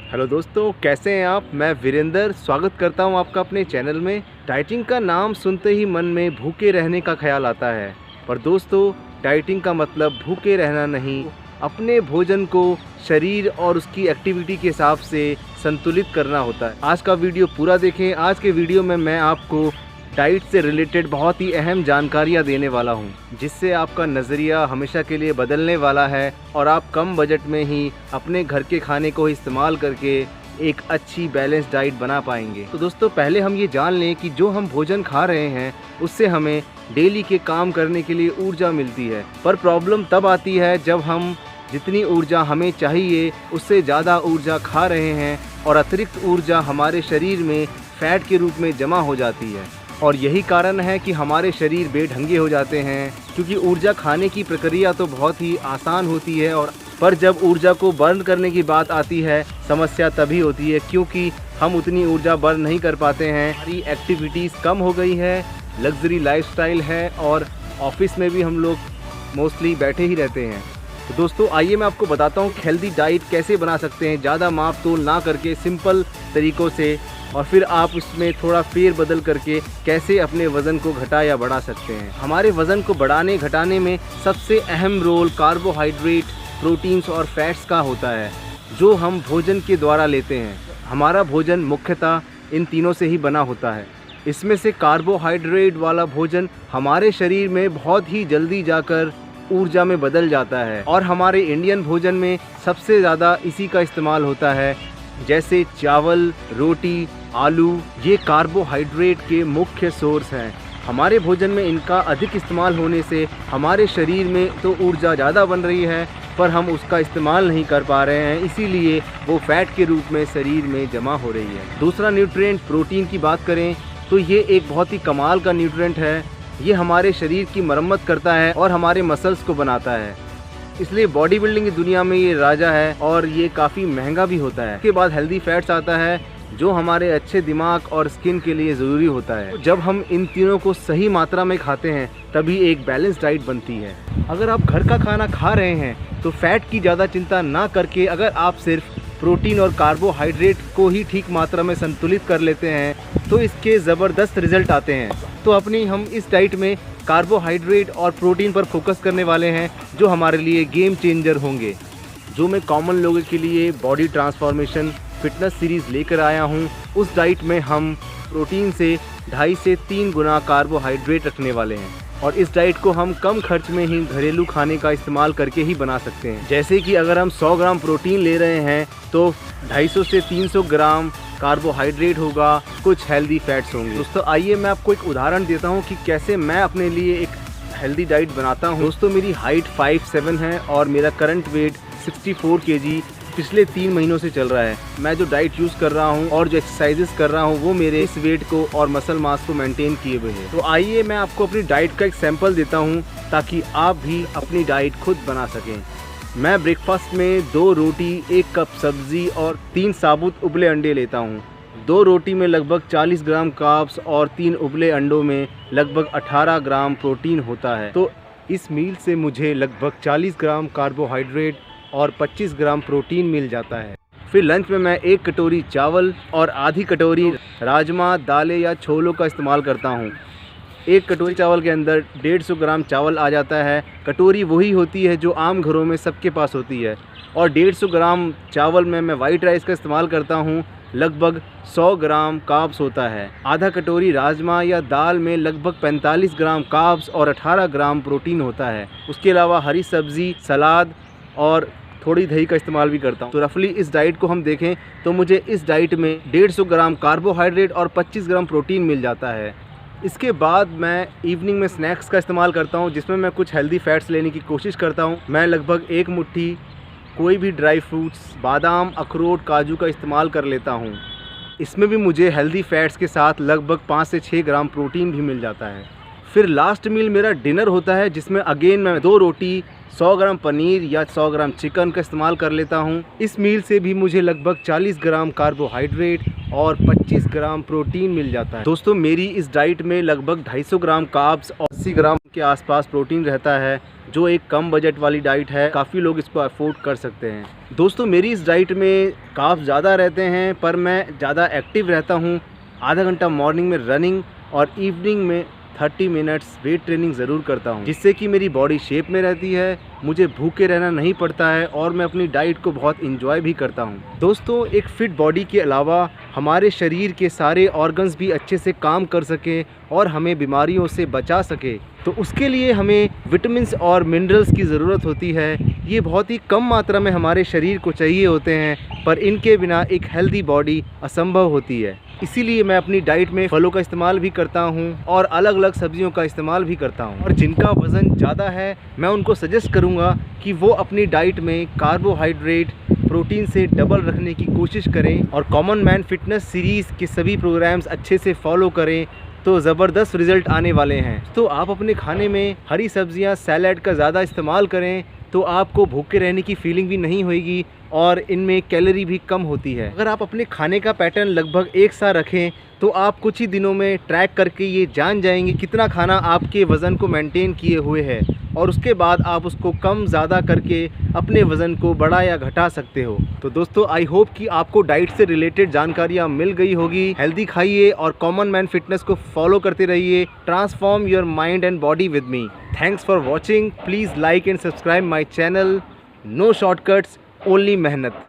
Hello दोस्तों, कैसे हैं आप। मैं वीरेंद्र स्वागत करता हूं आपका अपने चैनल में। डाइटिंग का नाम सुनते ही मन में भूखे रहने का ख्याल आता है, पर दोस्तों डाइटिंग का मतलब भूखे रहना नहीं, अपने भोजन को शरीर और उसकी एक्टिविटी के हिसाब से संतुलित करना होता है। आज का वीडियो पूरा देखें। आज के वीडियो में मैं आपको डाइट से रिलेटेड बहुत ही अहम जानकारियाँ देने वाला हूँ, जिससे आपका नज़रिया हमेशा के लिए बदलने वाला है और आप कम बजट में ही अपने घर के खाने को इस्तेमाल करके एक अच्छी बैलेंस डाइट बना पाएंगे। तो दोस्तों पहले हम ये जान लें कि जो हम भोजन खा रहे हैं उससे हमें डेली के काम करने के लिए ऊर्जा मिलती है, पर प्रॉब्लम तब आती है जब हम जितनी ऊर्जा हमें चाहिए उससे ज़्यादा ऊर्जा खा रहे हैं और अतिरिक्त ऊर्जा हमारे शरीर में फ़ैट के रूप में जमा हो जाती है। और यही कारण है कि हमारे शरीर बेढंगे हो जाते हैं, क्योंकि ऊर्जा खाने की प्रक्रिया तो बहुत ही आसान होती है, और पर जब ऊर्जा को बर्न करने की बात आती है समस्या तभी होती है, क्योंकि हम उतनी ऊर्जा बर्न नहीं कर पाते हैं। हमारी एक्टिविटीज़ कम हो गई है, लग्जरी लाइफस्टाइल है और ऑफिस में भी हम लोग मोस्टली बैठे ही रहते हैं। तो दोस्तों आइए मैं आपको बताता हूँ हेल्दी डाइट कैसे बना सकते हैं, ज़्यादा माप तोल ना करके सिंपल तरीक़ों से, और फिर आप उसमें थोड़ा फेर बदल करके कैसे अपने वज़न को घटा या बढ़ा सकते हैं। हमारे वज़न को बढ़ाने घटाने में सबसे अहम रोल कार्बोहाइड्रेट, प्रोटीन्स और फैट्स का होता है, जो हम भोजन के द्वारा लेते हैं। हमारा भोजन मुख्यतः इन तीनों से ही बना होता है। इसमें से कार्बोहाइड्रेट वाला भोजन हमारे शरीर में बहुत ही जल्दी जाकर ऊर्जा में बदल जाता है, और हमारे इंडियन भोजन में सबसे ज़्यादा इसी का इस्तेमाल होता है, जैसे चावल, रोटी, आलू। ये कार्बोहाइड्रेट के मुख्य सोर्स हैं। हमारे भोजन में इनका अधिक इस्तेमाल होने से हमारे शरीर में तो ऊर्जा ज़्यादा बन रही है, पर हम उसका इस्तेमाल नहीं कर पा रहे हैं, इसीलिए वो फैट के रूप में शरीर में जमा हो रही है। दूसरा न्यूट्रिएंट प्रोटीन की बात करें तो ये एक बहुत ही कमाल का न्यूट्रिएंट है। ये हमारे शरीर की मरम्मत करता है और हमारे मसल्स को बनाता है, इसलिए बॉडी बिल्डिंग की दुनिया में ये राजा है और ये काफ़ी महंगा भी होता है। इसके बाद हेल्दी फैट्स आता है, जो हमारे अच्छे दिमाग और स्किन के लिए ज़रूरी होता है। जब हम इन तीनों को सही मात्रा में खाते हैं तभी एक बैलेंस डाइट बनती है। अगर आप घर का खाना खा रहे हैं तो फैट की ज़्यादा चिंता ना करके अगर आप सिर्फ प्रोटीन और कार्बोहाइड्रेट को ही ठीक मात्रा में संतुलित कर लेते हैं तो इसके ज़बरदस्त रिजल्ट आते हैं। तो अपनी हम इस डाइट में कार्बोहाइड्रेट और प्रोटीन पर फोकस करने वाले हैं, जो हमारे लिए गेम चेंजर होंगे। जो मैं कॉमन लोगों के लिए बॉडी ट्रांसफॉर्मेशन फिटनेस सीरीज़ लेकर आया हूं, उस डाइट में हम प्रोटीन से 2.5 से 3 गुना कार्बोहाइड्रेट रखने वाले हैं, और इस डाइट को हम कम खर्च में ही घरेलू खाने का इस्तेमाल करके ही बना सकते हैं। जैसे कि अगर हम 100 ग्राम प्रोटीन ले रहे हैं तो 250 से 300 ग्राम कार्बोहाइड्रेट होगा, कुछ हेल्दी फैट्स होंगे। दोस्तों आइए मैं आपको एक उदाहरण देता हूँ कि कैसे मैं अपने लिए एक हेल्दी डाइट बनाता हूँ। दोस्तों मेरी हाइट 5'7" है और मेरा करंट वेट 64 kg पिछले 3 महीनों से चल रहा है। मैं जो डाइट यूज़ कर रहा हूँ और जो एक्सरसाइजेस कर रहा हूँ वो मेरे इस वेट को और मसल मास को मेंटेन किए हुए हैं। तो आइए मैं आपको अपनी डाइट का एक सैंपल देता हूँ ताकि आप भी अपनी डाइट खुद बना सकें। मैं ब्रेकफास्ट में 2 रोटी, 1 कप सब्ज़ी और 3 साबुत उबले अंडे लेता हूँ। 2 रोटी में लगभग 40 ग्राम कार्ब्स और 3 उबले अंडों में लगभग 18 ग्राम प्रोटीन होता है। तो इस मील से मुझे लगभग 40 ग्राम कार्बोहाइड्रेट और 25 ग्राम प्रोटीन मिल जाता है। फिर लंच में मैं 1 कटोरी चावल और आधी कटोरी राजमा, दालें या छोलों का इस्तेमाल करता हूँ। 1 कटोरी चावल के अंदर 150 ग्राम चावल आ जाता है। कटोरी वही होती है जो आम घरों में सबके पास होती है, और 150 ग्राम चावल में मैं वाइट राइस का इस्तेमाल करता हूँ। लगभग 100 ग्राम कार्ब्स होता है। आधा कटोरी राजमा या दाल में लगभग 45 ग्राम कार्ब्स और 18 ग्राम प्रोटीन होता है। उसके अलावा हरी सब्ज़ी, सलाद और थोड़ी दही का इस्तेमाल भी करता हूँ। तो रफली इस डाइट को हम देखें तो मुझे इस डाइट में 150 ग्राम कार्बोहाइड्रेट और 25 ग्राम प्रोटीन मिल जाता है। इसके बाद मैं इवनिंग में स्नैक्स का इस्तेमाल करता हूँ, जिसमें मैं कुछ हेल्दी फैट्स लेने की कोशिश करता हूँ। मैं लगभग 1 मुट्ठी कोई भी ड्राई फ्रूट्स, बादाम, अखरोट, काजू का इस्तेमाल कर लेता हूँ। इसमें भी मुझे हेल्दी फैट्स के साथ लगभग 5 से 6 ग्राम प्रोटीन भी मिल जाता है। फिर लास्ट मील मेरा डिनर होता है, जिसमें अगेन मैं 2 रोटी, 100 ग्राम पनीर या 100 ग्राम चिकन का इस्तेमाल कर लेता हूँ। इस मील से भी मुझे लगभग 40 ग्राम कार्बोहाइड्रेट और 25 ग्राम प्रोटीन मिल जाता है। दोस्तों मेरी इस डाइट में लगभग 250 ग्राम कार्ब्स और 80 ग्राम के आसपास प्रोटीन रहता है, जो एक कम बजट वाली डाइट है। काफ़ी लोग इसको अफोर्ड कर सकते हैं। दोस्तों मेरी इस डाइट में कार्ब्स ज़्यादा रहते हैं, पर मैं ज़्यादा एक्टिव रहता हूँ। आधा घंटा मॉर्निंग में रनिंग और इवनिंग में 30 मिनट्स वेट ट्रेनिंग ज़रूर करता हूँ, जिससे कि मेरी बॉडी शेप में रहती है, मुझे भूखे रहना नहीं पड़ता है और मैं अपनी डाइट को बहुत इंजॉय भी करता हूँ। दोस्तों एक फिट बॉडी के अलावा हमारे शरीर के सारे ऑर्गन्स भी अच्छे से काम कर सकें और हमें बीमारियों से बचा सके, तो उसके लिए हमें विटामिन्स और मिनरल्स की ज़रूरत होती है। ये बहुत ही कम मात्रा में हमारे शरीर को चाहिए होते हैं, पर इनके बिना एक हेल्दी बॉडी असंभव होती है। इसीलिए मैं अपनी डाइट में फलों का इस्तेमाल भी करता हूँ और अलग अलग सब्जियों का इस्तेमाल भी करता हूँ। और जिनका वज़न ज़्यादा है मैं उनको सजेस्ट करूँगा कि वो अपनी डाइट में कार्बोहाइड्रेट प्रोटीन से डबल रखने की कोशिश करें और कॉमन मैन फिटनेस सीरीज़ के सभी प्रोग्राम्स अच्छे से फॉलो करें, तो ज़बरदस्त रिज़ल्ट आने वाले हैं। तो आप अपने खाने में हरी सब्जियां, सैलड का ज़्यादा इस्तेमाल करें, तो आपको भूखे रहने की फीलिंग भी नहीं होगी और इनमें कैलोरी भी कम होती है। अगर आप अपने खाने का पैटर्न लगभग एक सा रखें, तो आप कुछ ही दिनों में ट्रैक करके ये जान जाएंगे कितना खाना आपके वज़न को मेंटेन किए हुए है, और उसके बाद आप उसको कम ज़्यादा करके अपने वज़न को बढ़ा या घटा सकते हो। तो दोस्तों आई होप कि आपको डाइट से रिलेटेड जानकारियाँ मिल गई होगी। हेल्दी खाइए और कॉमन मैन फिटनेस को फॉलो करते रहिए। Transform your mind and body with me. Thanks for watching. Please like and subscribe my channel. No shortcuts, only मेहनत।